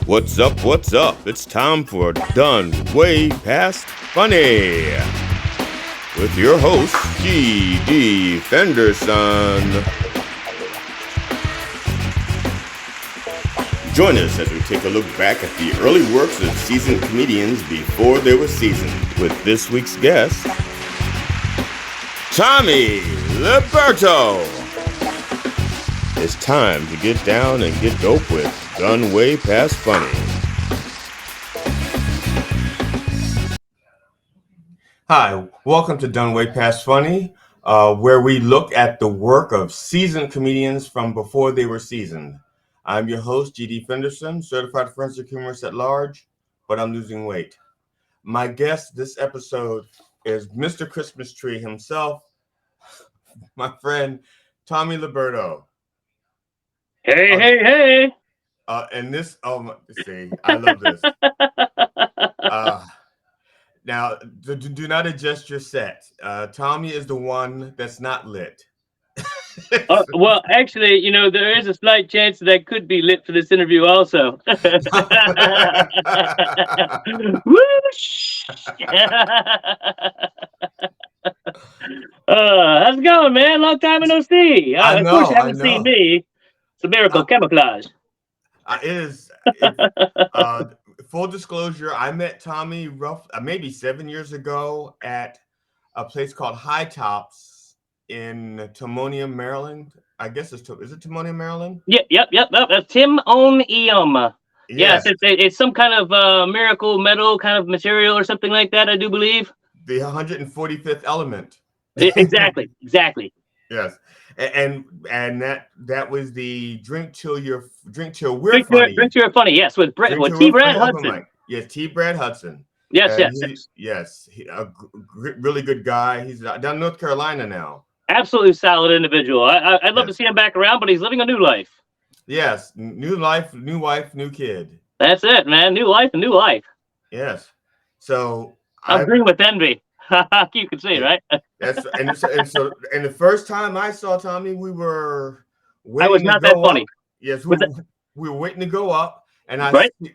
What's up? What's up? It's time for Done Way Past Funny with your host, G.D. Fenderson. Join us as we take a look back at the early works of seasoned comedians before they were seasoned with this week's guest, Tommy Liberto. It's time to get down and get dope with Done Way Past Funny. Hi, welcome to Done Way Past Funny, where we look at the work of seasoned comedians from before they were seasoned. I'm your host, G.D. Fenderson, certified forensic humorist at large, but I'm losing weight. My guest this episode is Mr. Christmas Tree himself, my friend, Tommy Liberto. Hey. And this, see, I love this. Now, do not adjust your set. Tommy is the one that's not lit. Well, actually, there is a slight chance that I could be lit for this interview also. Whoosh! How's it going, man? Long time no see. Of course, you haven't seen me. It's a miracle camouflage. It is. Full disclosure, I met Tommy maybe 7 years ago at a place called High Tops in Timonium, Maryland. I guess is it Timonium, Maryland? Yep. That's Timonium. Yes, it's some kind of miracle metal kind of material or something like that, I do believe. The 145th element. Exactly. Yes, and that was the drink till we're funny. Drink till you're funny. Yes, with T. Brad Hudson. Yes, T. Brad Hudson. Yes. A really good guy. He's down in North Carolina now. Absolutely solid individual. I'd love to see him back around, but he's living a new life. Yes, new life, new wife, new kid. That's it, man. New life and new life. Yes. So I'm green with envy. You can see, right? Yes, and the first time I saw Tommy, I was not that funny. Yes, we were waiting to go up, and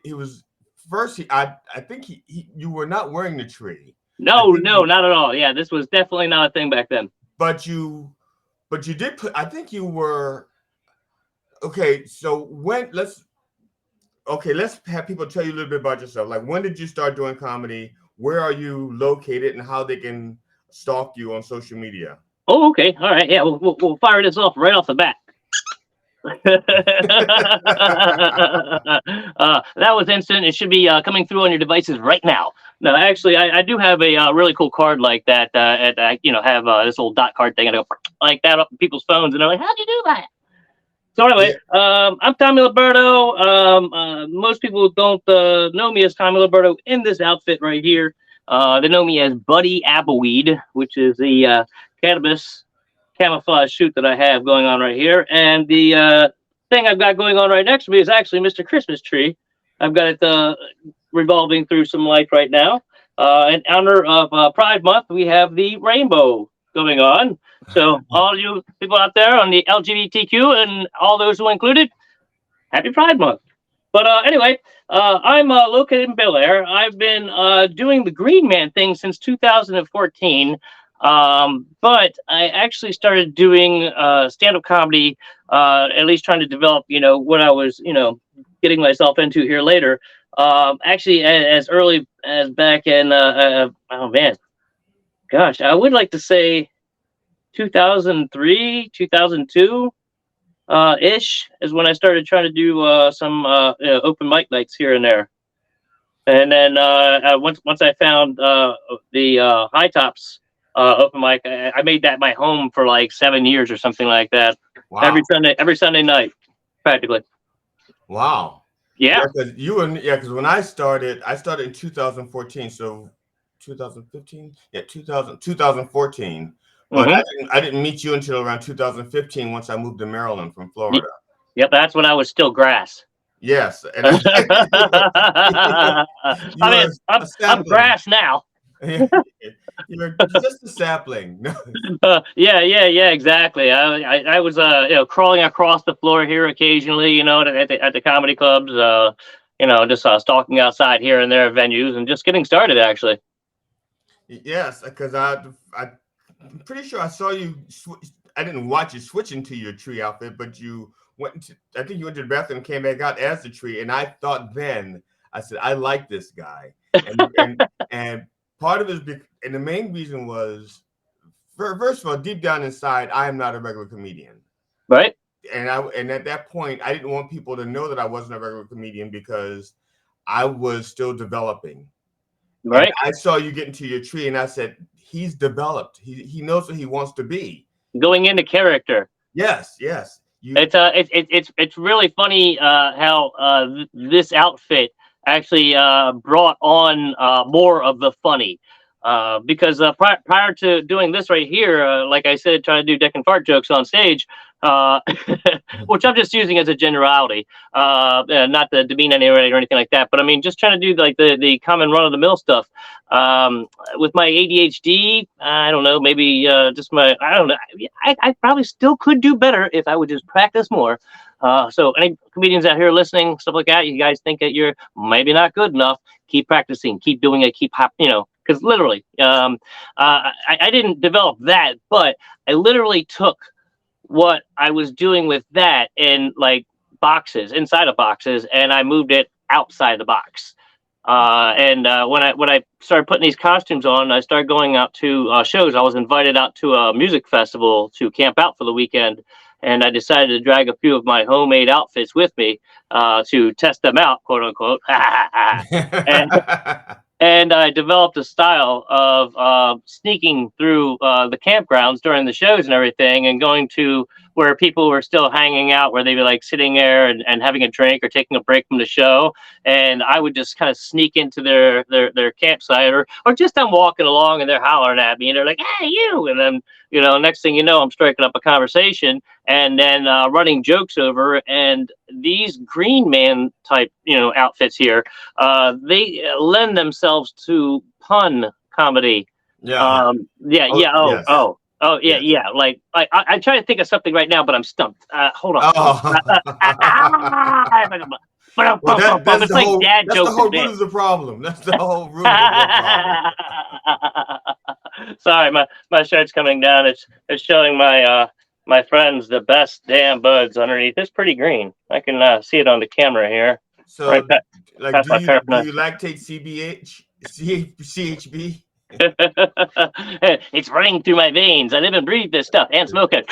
he was first. I think you were not wearing the tree. No, not at all. Yeah, this was definitely not a thing back then. But you did put. I think you were. Okay, so let's have people tell you a little bit about yourself. Like, when did you start doing comedy? Where are you located, and how they can stalk you on social media? Oh, okay. All right. Yeah, we'll fire this off right off the bat. That was instant. It should be coming through on your devices right now. No, actually, I do have a really cool card like that. I have this little dot card thing. I go like that up in people's phones, and they're like, "How'd you do that?" So anyway, I'm Tommy Liberto. Most people don't know me as Tommy Liberto in this outfit right here. They know me as Buddy Appleweed, which is the cannabis camouflage shoot that I have going on right here. And the thing I've got going on right next to me is actually Mr. Christmas Tree. I've got it revolving through some light right now. In honor of Pride Month, we have the rainbow going on. So all you people out there on the LGBTQ and all those who included, happy Pride Month. But anyway, I'm located in Bel Air. I've been doing the Green Man thing since 2014. But I actually started doing stand-up comedy, at least trying to develop, what I was, getting myself into here later. Actually, as early as back in, I would like to say 2003, 2002 ish is when I started trying to do some open mic nights here and there. And then once I found the High Tops open mic, I made that my home for like 7 years or something like that. Wow. Every Sunday night, practically. Wow. Yeah. Because when I started in 2014. So 2015? Yeah, 2014. But I didn't meet you until around 2015 once I moved to Maryland from Florida. Yep, that's when I was still grass. Yes. And I'm grass now. You're just a sapling. Yeah, exactly. I was crawling across the floor here occasionally, at the comedy clubs. just stalking outside here and there at venues and just getting started, actually. Yes, because I'm pretty sure I saw you. I didn't watch you switch into your tree outfit, but you went to. I think you went to the bathroom and came back out as the tree, and I thought then I said I like this guy, and part of it is, and the main reason was, first of all, deep down inside, I am not a regular comedian. Right. And at that point, I didn't want people to know that I wasn't a regular comedian because I was still developing. And Right. I saw you get into your tree, and I said, "He's developed. He knows what he wants to be." Going into character. Yes, yes. It's really funny how this outfit actually brought on more of the funny. Because prior to doing this right here, like I said, trying to do dick and fart jokes on stage, uh, which I'm just using as a generality, not to demean anybody or anything like that. But I mean, just trying to do like the common run of the mill stuff. With my ADHD, I don't know, maybe just I don't know. I probably still could do better if I would just practice more. So any comedians out here listening, stuff like that, you guys think that you're maybe not good enough, keep practicing, keep doing it, because literally, I didn't develop that, but I literally took what I was doing with that in like boxes, inside of boxes, and I moved it outside the box. And when I started putting these costumes on, I started going out to shows. I was invited out to a music festival to camp out for the weekend, and I decided to drag a few of my homemade outfits with me to test them out, quote unquote. and and I developed a style of sneaking through the campgrounds during the shows and everything, and going to where people were still hanging out, where they'd be like sitting there and having a drink or taking a break from the show, and I would just kind of sneak into their campsite, or just I'm walking along and they're hollering at me and they're like, "Hey, you!" And then next thing you know, I'm striking up a conversation and then running jokes over, and these green man type outfits here, they lend themselves to pun comedy. Yeah. Yeah, Oh, yeah. yes. Yeah, Yes. yeah. Like I try to think of something right now, but I'm stumped. Hold on. Oh. Well, It's like dad that's the jokes and whole root bits. of the problem. That's the whole root of the problem. Sorry, my shirt's coming down. It's showing my friends the best damn buds underneath. It's pretty green. I can see it on the camera here. Right So, like, past my pair of do nuts. you lactate CHB? It's running through my veins. I live and breathe this stuff and smoke it.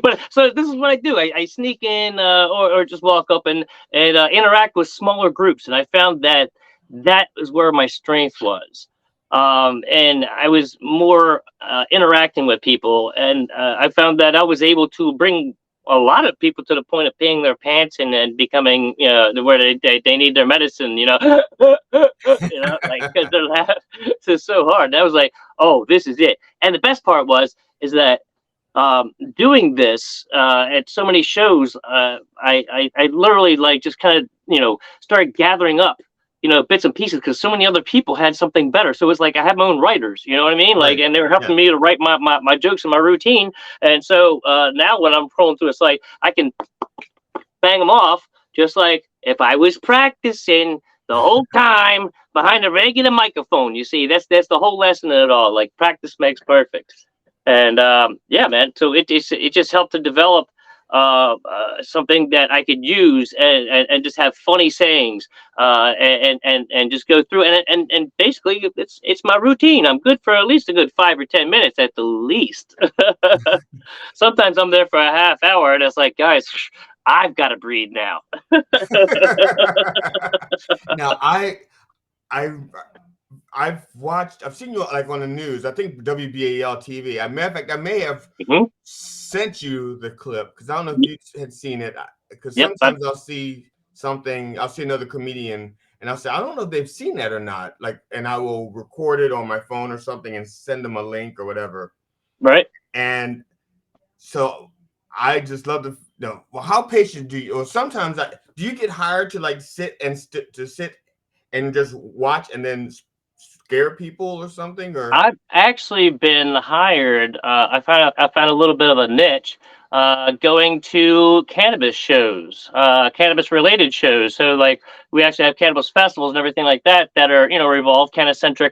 But so this is what I do. I sneak in or just walk up and interact with smaller groups, and I found that is where my strength was. And I was more interacting with people, and I found that I was able to bring a lot of people to the point of peeing their pants and becoming, where they need their medicine, like because they're laughing so hard. That was like, oh, this is it. And the best part is that doing this at so many shows, I literally like just kind of started gathering up bits and pieces because so many other people had something better. So it's like I had my own writers, you know what I mean? Like, Right. and they were Yeah. helping me to write my jokes and my routine. And so now when I'm rolling through a site, I can bang them off just like if I was practicing the whole time behind a regular microphone. You see, that's the whole lesson in it all. Like practice makes perfect. And yeah, man. So it just helped to develop something that I could use and just have funny sayings and just go through and basically it's my routine. I'm good for at least a good 5 or 10 minutes at the least. Sometimes I'm there for a half hour and it's like, guys, I've got to breathe now. Now, I I've seen you like on the news. I think WBAL TV. Matter of fact, I may have Mhm. sent you the clip because I don't know if you had seen it. Because Yep. sometimes I'll see something, I'll see another comedian, and I'll say, I don't know if they've seen that or not. Like, and I will record it on my phone or something and send them a link or whatever. Right. And so I just love to know. Well, how patient do you? Or sometimes do you get hired to like sit and sit and just watch and then scare people or something? Or I've actually been hired. I found a little bit of a niche. going to cannabis shows, cannabis related shows. So like we actually have cannabis festivals and everything like that that are revolve cannacentric,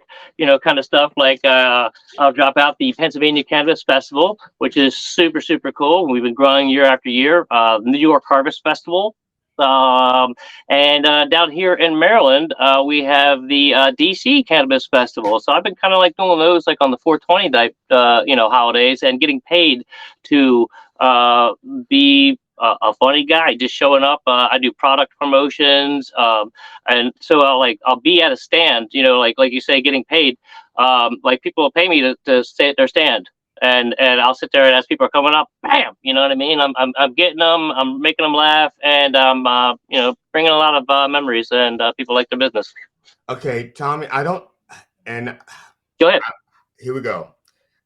kind of stuff. Like I'll drop out the Pennsylvania Cannabis Festival, which is super super cool. We've been growing year after year. New York Harvest Festival. And down here in Maryland, we have the DC Cannabis Festival. So I've been kind of like doing those like on the 420 type, holidays, and getting paid to be a funny guy, just showing up. I do product promotions, and so I'll be at a stand, like you say, getting paid. Like people will pay me to stay at their stand. And I'll sit there, and as people are coming up, bam, you know what I mean. I'm getting them, I'm making them laugh, and I'm bringing a lot of memories, and people like the business. Okay, Tommy, I don't, and Go ahead. Here we go.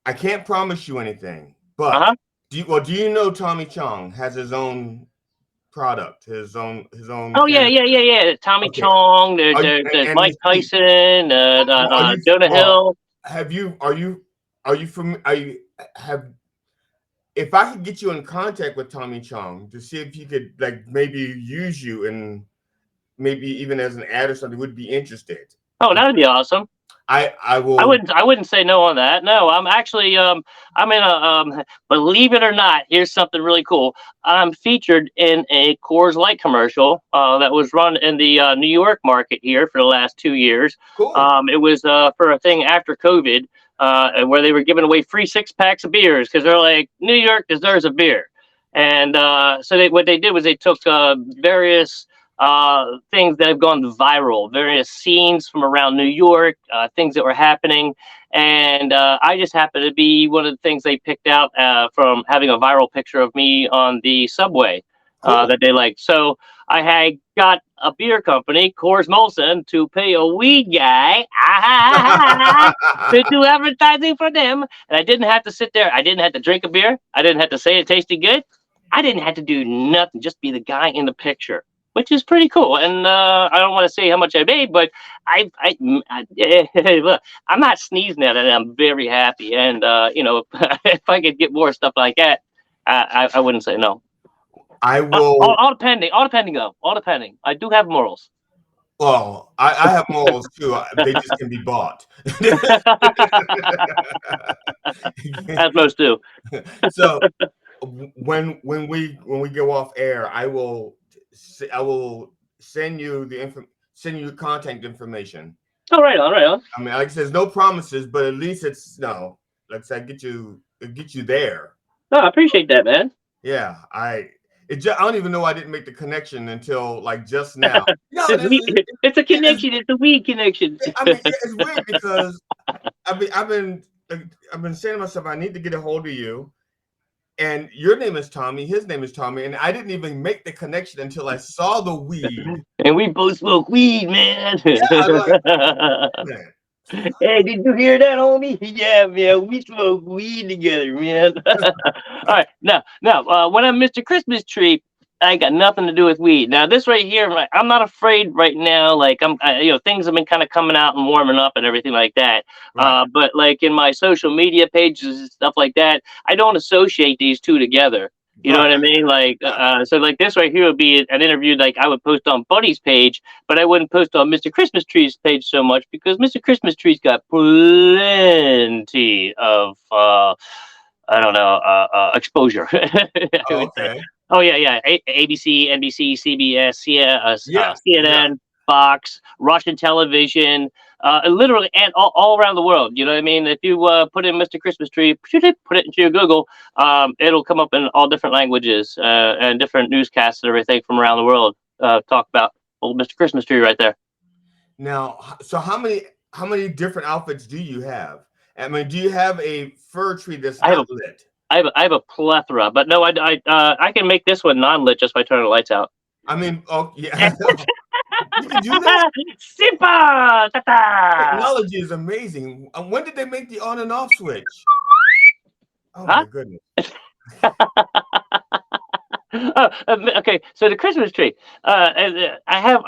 I can't promise you anything, Uh but huh. do you know Tommy Chong has his own product, his own Oh yeah, cannabis? yeah, yeah, yeah. Tommy Okay, Chong. are you, There's and Mike he's cheap. Tyson. Are you Jonah well? Hill. Have you? Are you from? Are you have? If I could get you in contact with Tommy Chong to see if he could like maybe use you and maybe even as an ad or something, would be interested. Oh, that'd be awesome. I I will. wouldn't say no on that. No, I'm actually I'm in a believe it or not, here's something really cool. I'm featured in a Coors Light commercial that was run in the New York market here for the last 2 years. Cool. It was for a thing after COVID, where they were giving away free 6 packs of beers because they're like New York deserves a beer. And so what they did was they took various things that have gone viral, various scenes from around New York, things that were happening. And I just happened to be one of the things they picked out from having a viral picture of me on the subway Cool. that they liked. So I had got a beer company, Coors Molson, to pay a weed guy to do advertising for them. And I didn't have to sit there. I didn't have to drink a beer. I didn't have to say it tasted good. I didn't have to do nothing, just be the guy in the picture, which is pretty cool. And I don't want to say how much I made, but look, I'm not sneezing at it. I'm very happy. And, if I could get more stuff like that, I wouldn't say no. I All, will. all depending, all depending though, all depending. I do have morals. Well, I have morals too. They just can be bought. As most do. So when we go off air, I will send you send you contact information. All right, all right. On. I mean, like I said, no promises, but at least it's no. Like I said, get you there. No, I appreciate that, man. Yeah, I don't even know I didn't make the connection until like just now. No, It's a connection. It's a weed connection. I mean, it's weird because I've been saying to myself, I need to get a hold of you. And your name is Tommy, his name is Tommy, and I didn't even make the connection until I saw the weed. And we both smoke weed, man. Yeah, I'm like, man. Hey, did you hear that, homie? Yeah, man, we smoke weed together, man. All right, now, when I'm Mr. Christmas Tree, I ain't got nothing to do with weed. Now, this right here, I'm not afraid right now. Like things have been kind of coming out and warming up and everything like that. Right. But like in my social media pages and stuff like that, I don't associate these two together. You know Right. what I mean? Like, so like this right here would be an interview like I would post on Buddy's page, but I wouldn't post on Mr. Christmas Tree's page so much because Mr. Christmas Tree's got plenty of, I don't know, exposure. I Oh, would say. okay. Oh yeah, yeah. ABC, NBC, CBS, yeah, Yeah. Yeah. CNN, Fox, Russian television, literally, and all around the world. You know what I mean? If you put in Mr. Christmas Tree, put it into your Google, it'll come up in all different languages and different newscasts and everything from around the world. Talk about old Mr. Christmas Tree right there. Now, so how many different outfits do you have? I mean, do you have a fir tree that's I have not a lit? I have a plethora, but no, I can make this one non-lit just by turning the lights out. I mean, oh yeah, you can do that. Simpa! Ta-ta! Technology is amazing. When did they make the on and off switch? Oh Huh? my goodness. Oh, okay. So the Christmas tree. I have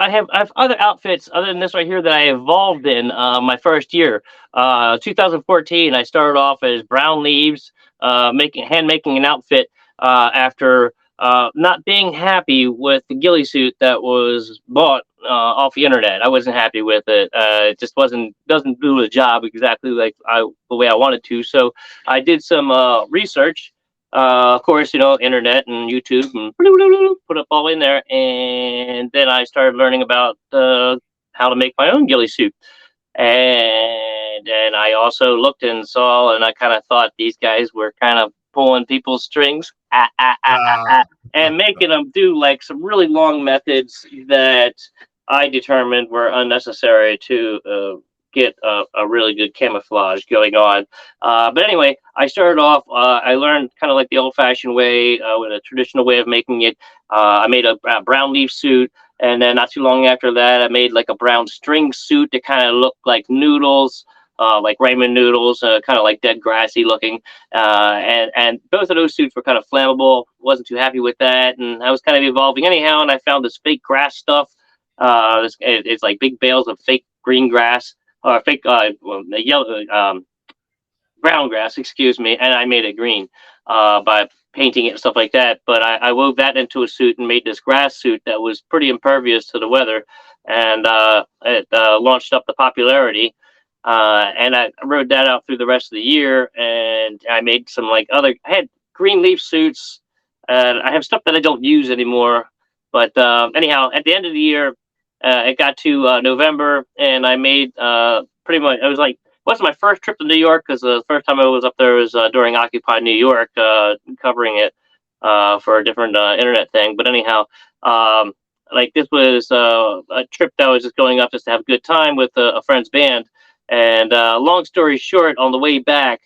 other outfits other than this right here that I evolved in my first year. 2014. I started off as brown leaves, hand making an outfit after not being happy with the ghillie suit that was bought off the internet. I wasn't happy with it. It just wasn't doesn't do the job exactly like the way I wanted to. So I did some research. Of course, internet and YouTube, and put up all in there, and then I started learning about how to make my own ghillie suit. And I also looked and saw, and I kind of thought these guys were kind of pulling people's strings, Ah, and making them do like some really long methods that I determined were unnecessary to get a really good camouflage going on. But anyway, I started off. I learned kind of like the old-fashioned way, with a traditional way of making it. I made a brown leaf suit, and then not too long after that, I made like a brown string suit that kind of looked like noodles, like ramen noodles, kind of like dead grassy looking. And both of those suits were kind of flammable. Wasn't too happy with that, and I was kind of evolving anyhow. And I found this fake grass stuff. It's like big bales of fake green grass or fake yellow brown grass, excuse me, and I made it green by painting it and stuff like that. But I wove that into a suit and made this grass suit that was pretty impervious to the weather, and it launched up the popularity. And I rode that out through the rest of the year, and I made some like other. I had green leaf suits, and I have stuff that I don't use anymore. But anyhow, at the end of the year, it got to November, and I made pretty much. It was like wasn't my first trip to New York because the first time I was up there was during Occupy New York, covering it for a different internet thing. But anyhow, like this was a trip that I was just going up just to have a good time with a friend's band. And long story short, on the way back,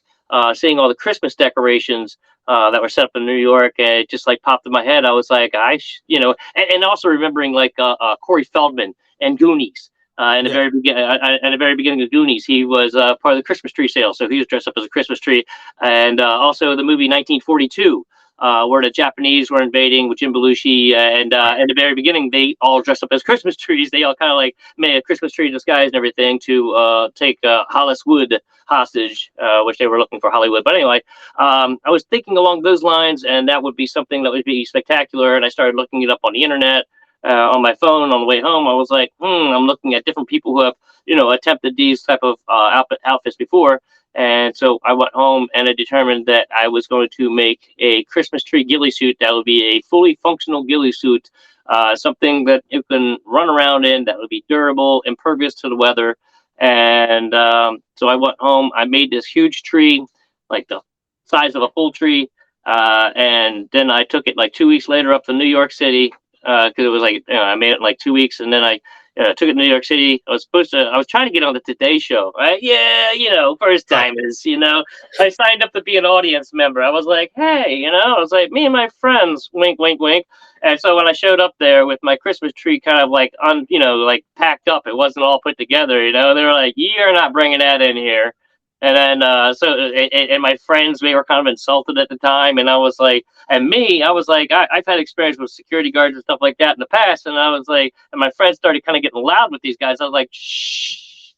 seeing all the Christmas decorations that were set up in New York, and it just like popped in my head. I was like, and also remembering like Corey Feldman and Goonies in the yeah. very beginning. At the very beginning of Goonies, he was part of the Christmas tree sale, so he was dressed up as a Christmas tree. And also the movie 1942, where the Japanese were invading with Jim Belushi, and in the very beginning, they all dressed up as Christmas trees. They all kind of like made a Christmas tree disguise and everything to take Holliswood hostage, which they were looking for Hollywood. But anyway, I was thinking along those lines, and that would be something that would be spectacular. And I started looking it up on the internet on my phone on the way home. I was like, I'm looking at different people who have, attempted these type of outfits before. And so I went home and I determined that I was going to make a Christmas tree ghillie suit that would be a fully functional ghillie suit, something that you can run around in, that would be durable, impervious to the weather. And so I went home. I made this huge tree, like the size of a full tree. And then I took it like 2 weeks later up to New York City, because it was like I made it in like 2 weeks, and then I took it to New York City. I was trying to get on the Today Show, right? Yeah, first Right. time is, I signed up to be an audience member. I was like, hey, I was like, me and my friends, wink, wink, wink. And so when I showed up there with my Christmas tree kind of like like packed up, it wasn't all put together. They were like, you're not bringing that in here. And then and my friends, they were kind of insulted at the time, and I was like, I've had experience with security guards and stuff like that in the past, and I was like, and my friends started kind of getting loud with these guys. I was like, shh,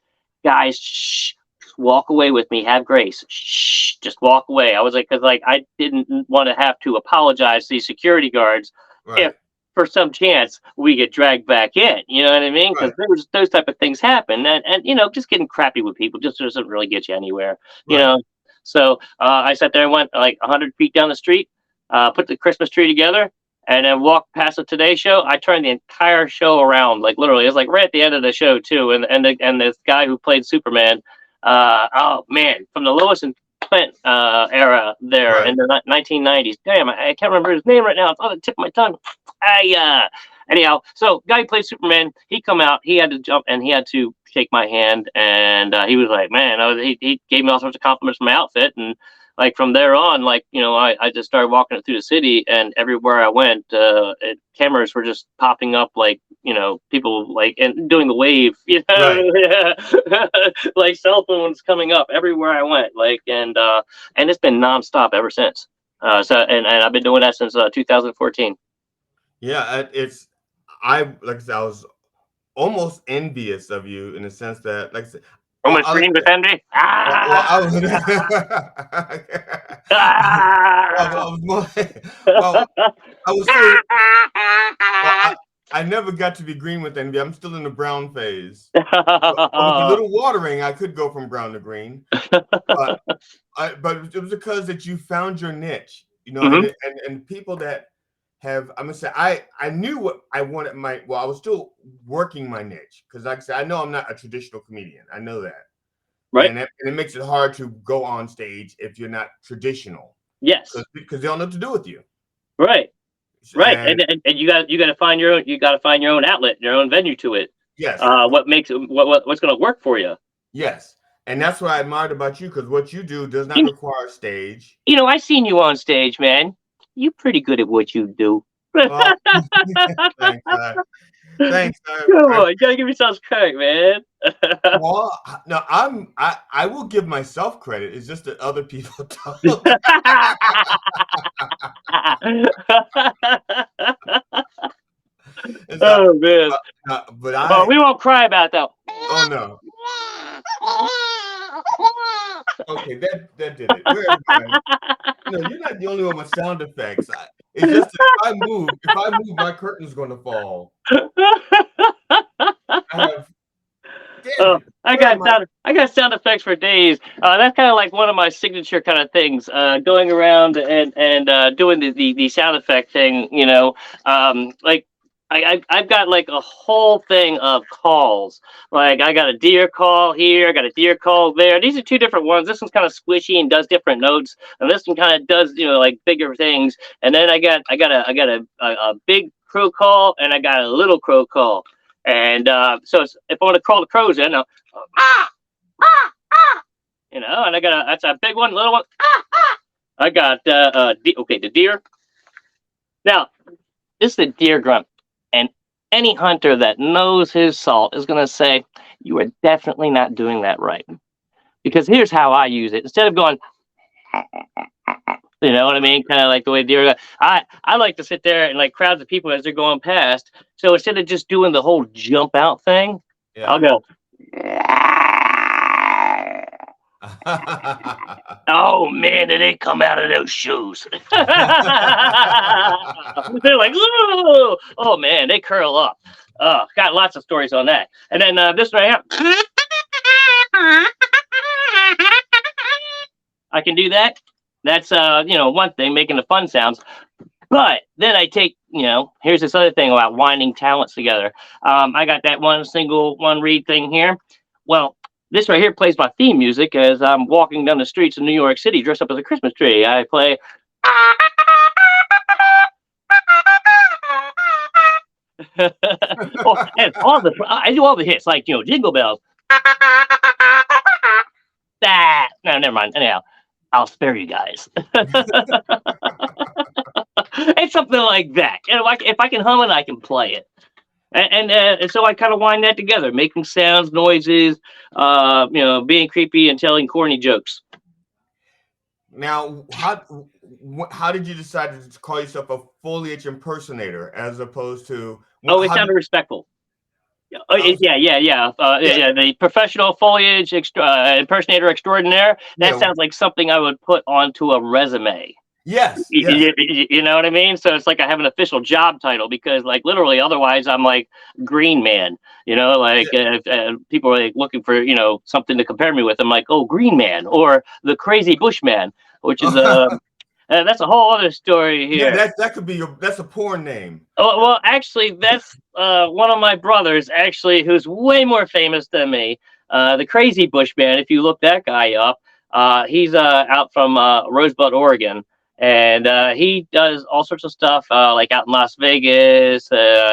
guys, shh, walk away with me, have grace, shh, just walk away. I was like, because like I didn't want to have to apologize to these security guards if Right. for some chance we get dragged back in. You know what I mean? Because Right. those type of things happen, and just getting crappy with people just doesn't really get you anywhere. You Right. know. So I sat there and went like 100 feet down the street, put the Christmas tree together, and then walked past the Today Show. I turned the entire show around, like literally. It was like right at the end of the show too, and this guy who played Superman. Oh man, from the Lois and Clint era there Right. in the 1990s. Damn, I can't remember his name right now. It's on the tip of my tongue. I Anyhow, so guy who played Superman, he come out, he had to jump and he had to shake my hand, and he was like, man, he gave me all sorts of compliments for my outfit, and like from there on, like I just started walking through the city, and everywhere I went, cameras were just popping up, like people like and doing the wave, Right. like cell phones coming up everywhere I went, like and it's been nonstop ever since. And I've been doing that since 2014. Yeah. I like I said, I was almost envious of you in the sense that, like I said, Well, Almost green with envy. well, I was, well, I was more, well, I would say, well, I never got to be green with envy. I'm still in the brown phase. But with a little watering, I could go from brown to green. But but it was because that you found your niche, you know, Mhm. and people that have, I'm gonna say, I knew what I wanted I was still working my niche because, like I said, I know I'm not a traditional comedian. I know that, Right. and it makes it hard to go on stage if you're not traditional Yes. because they don't know what to do with you. Right. Right. And And you got to find your own. You got to find your own outlet, your own venue to it. yes, What makes it what's going to work for you? yes, and that's what I admired about you because what you do does not You, require stage. I seen you on stage, man. You pretty good at what you do. Well, thanks, thanks. Come on, you gotta give yourself credit, man. Well, no, I will give myself credit. It's just that other people don't. It's not, Oh man. but Oh, we won't cry about that. oh no. Okay, that did it. Where is my? No, you're not the only one with sound effects. It's just that if I move, my curtain's going to fall. I have. Damn Oh, it! Where am I? I got sound effects for days. That's kind of like one of my signature kind of things. Going around and doing the sound effect thing. Like I've got like a whole thing of calls. Like I got a deer call here, I got a deer call there. These are two different ones. This one's kind of squishy and does different notes, and this one kind of does like bigger things. And then I got a big crow call, and I got a little crow call. And so if I want to call the crows in, ah, ah, ah, and that's a big one, little one. I got the deer. Now this is the deer grunt, and any hunter that knows his salt is going to say you are definitely not doing that right. Because here's how I use it: instead of going, you know what I mean, kind of like the way deer. I like to sit there and like crowds of people as they're going past. So instead of just doing the whole jump out thing, Yeah. I'll go. Oh man, did they come out of those shoes? They're like, oh man, they curl up. Got lots of stories on that. And then this right here, I can do that. That's one thing, making the fun sounds. But then I take, here's this other thing about winding talents together. I got that one reed thing here. Well, this right here plays my theme music as I'm walking down the streets of New York City dressed up as a Christmas tree. I play. And I do all the hits like Jingle Bells. No, never mind. Anyhow, I'll spare you guys. It's something like that. And if I can hum it, I can play it. And so I kind of wind that together, making sounds, noises, being creepy and telling corny jokes. Now, how did you decide to call yourself a foliage impersonator as opposed to? It sounded respectful. Yeah. The professional foliage impersonator extraordinaire. That sounds like something I would put onto a resume. Yes. You know what I mean? So it's like I have an official job title because, like, literally, otherwise I'm like Green Man. If people are like looking for something to compare me with, I'm like, oh, Green Man or the Crazy Bushman, which is that's a whole other story here. Yeah, that could be that's a porn name. Oh, well, actually, that's one of my brothers, actually, who's way more famous than me. The Crazy Bushman. If you look that guy up, he's out from Rosebud, Oregon. And he does all sorts of stuff, like out in Las Vegas.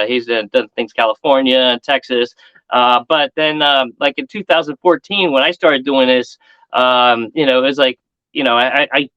He's done things California and Texas. But then, like in 2014, when I started doing this, it was like, I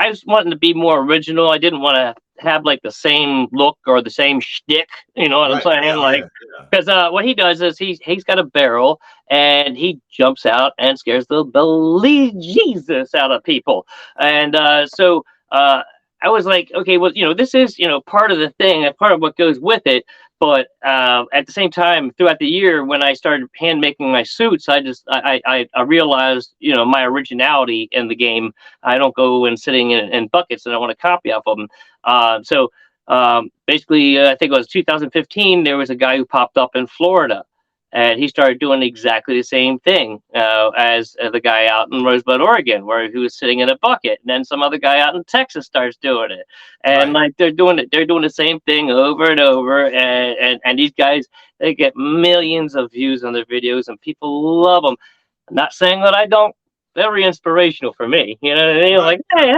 was wanting to be more original. I didn't want to have like the same look or the same shtick. You know what I'm saying? Because what he does is he's got a barrel and he jumps out and scares the bejesus out of people. And so I was like, okay, well, this is part of the thing and part of what goes with it. But at the same time, throughout the year, when I started hand making my suits, I realized, my originality in the game. I don't go and sitting in buckets, and I want to copy off of them. Basically, I think it was 2015. There was a guy who popped up in Florida, and he started doing exactly the same thing as the guy out in Rosebud, Oregon, where he was sitting in a bucket. And then some other guy out in Texas starts doing it, and Right. like they're doing it. They're doing the same thing over and over, and these guys, they get millions of views on their videos, and people love them. I'm not saying that I don't. Very inspirational for me. You know what I mean? Right. Like, hey,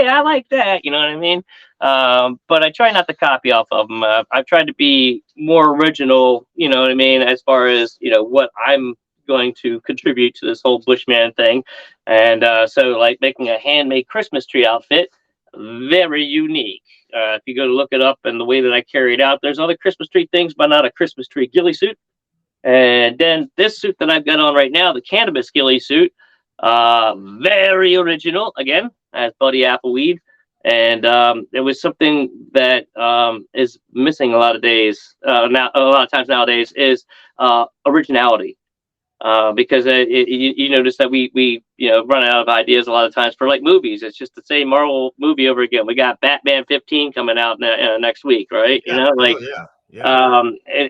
I like that. You know what I mean? But I try not to copy off of them. I've tried to be more original, you know what I mean, as far as, what I'm going to contribute to this whole Bushman thing. And so, like, making a handmade Christmas tree outfit, very unique. If you go to look it up and the way that I carry it out, there's other Christmas tree things, but not a Christmas tree ghillie suit. And then this suit that I've got on right now, the cannabis ghillie suit, very original, again, as Buddy Appleweed. And it was something that is missing a lot of days now. A lot of times nowadays is originality, because you notice that we run out of ideas a lot of times for like movies. It's just the same Marvel movie over again. We got Batman 15 coming out next week, right? Yeah. Like. Oh, yeah. Yeah.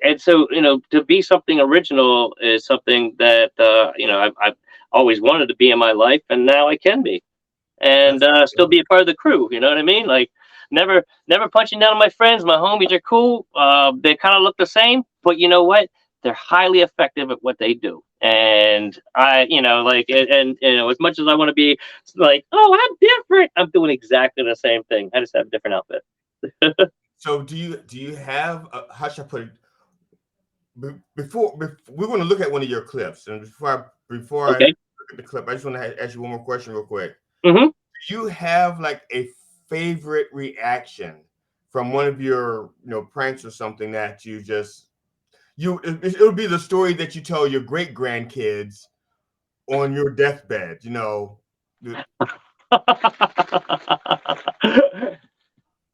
And so to be something original is something that I've always wanted to be in my life, and now I can be. And That's still be a part of the crew. You know what I mean? Like never punching down on my friends. My homies are cool. They kind of look the same, but you know what? They're highly effective at what they do. And I, and as much as I want to be like, oh, I'm different, I'm doing exactly the same thing. I just have a different outfit. So do you have how should I put it? Before we're going to look at one of your clips, and before I Okay. look at the clip, I just want to ask you one more question real quick. Mm-hmm. Do you have like a favorite reaction from one of your pranks or something that it'll be the story that you tell your great grandkids on your deathbed,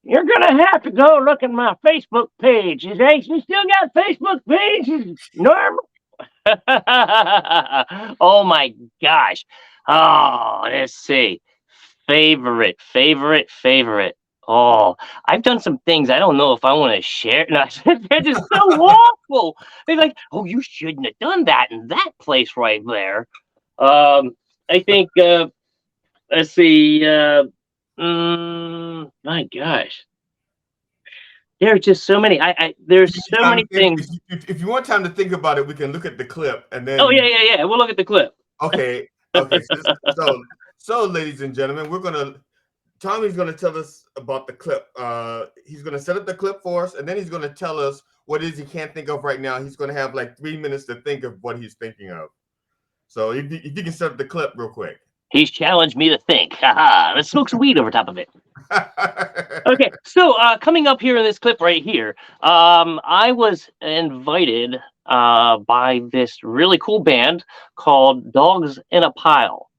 You're gonna have to go look at my Facebook page. You still got Facebook page, Norm? Oh my gosh. Oh, let's see. Favorite. Oh, I've done some things I don't know if I want to share. No, they're just so awful. They're like, oh, you shouldn't have done that in that place right there. I think. Let's see. My gosh, there are just so many. There's so many things. If you want time to think about it, we can look at the clip and then. Oh yeah. We'll look at the clip. Okay. So, ladies and gentlemen, Tommy's gonna tell us about the clip. He's gonna set up the clip for us, and then he's gonna tell us what it is he can't think of right now. He's gonna have like 3 minutes to think of what he's thinking of. So if you can set up the clip real quick. He's challenged me to think. Haha, let's smoke some weed over top of it. Okay, so coming up here in this clip right here, I was invited by this really cool band called Dogs in a Pile.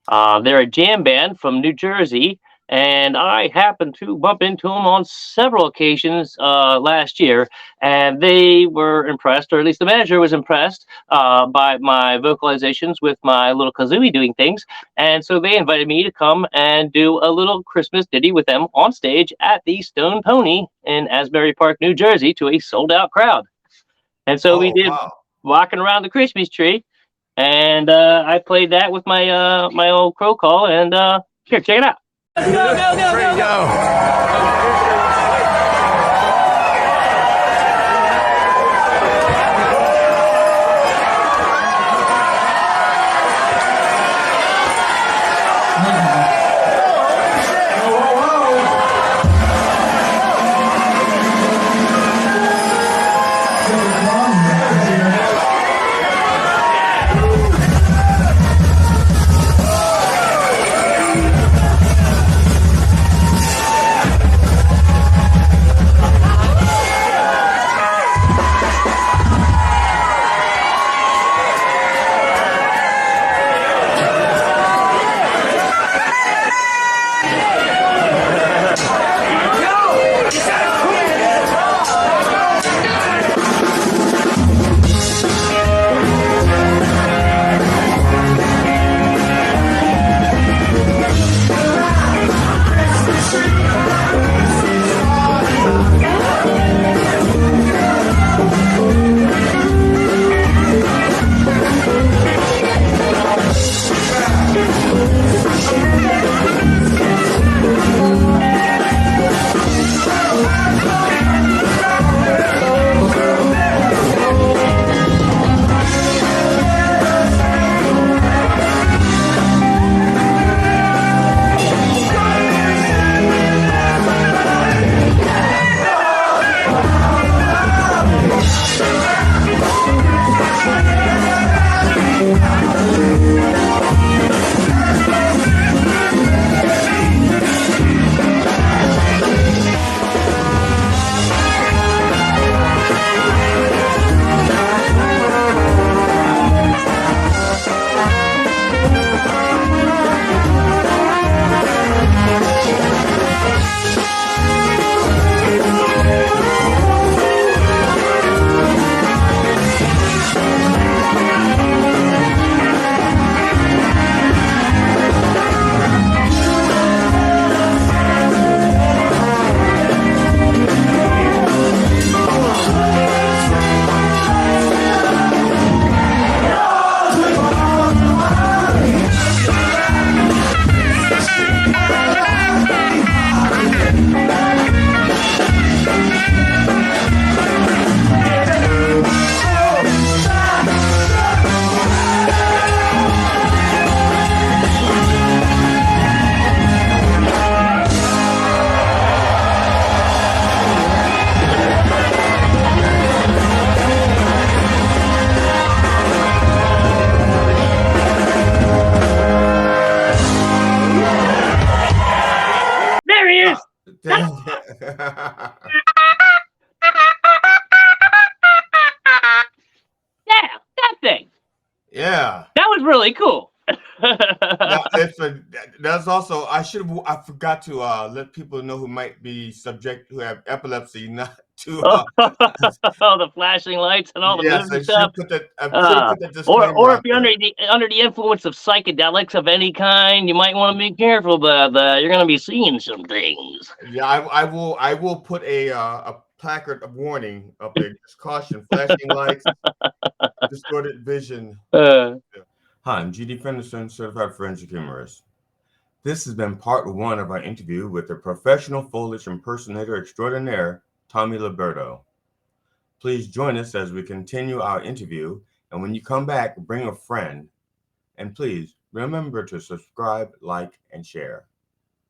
They're a jam band from New Jersey, and I happened to bump into them on several occasions last year, and they were impressed, or at least the manager was impressed by my vocalizations with my little kazooie doing things, and so they invited me to come and do a little Christmas ditty with them on stage at the Stone Pony in Asbury Park, New Jersey, to a sold-out crowd. And so we did Walking Around the Christmas Tree, and I played that with my my old crow call, and here, check it out. Go. Dang. Yeah, that thing. Yeah. That was really cool. Now, that's also I forgot to let people know who might be subject who have epilepsy not to Oh, the flashing lights and all the yes, moving stuff. I should have put that disclaimer Or if out you're there. under the influence of psychedelics of any kind, you might want to be careful about that. You're going to be seeing some things. Yeah, I will put a placard of warning up there. Just caution, flashing lights, distorted vision. Uh, Hi, I'm GD Fenderson, certified forensic humorist. This has been part one of our interview with the professional foliage impersonator extraordinaire, Tommy Liberto. Please join us as we continue our interview, and when you come back, bring a friend. And please remember to subscribe, like, and share.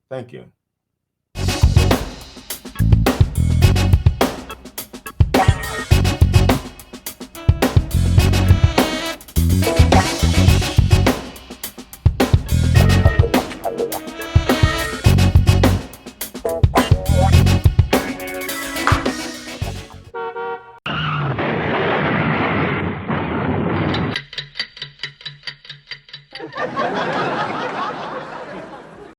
Thank you.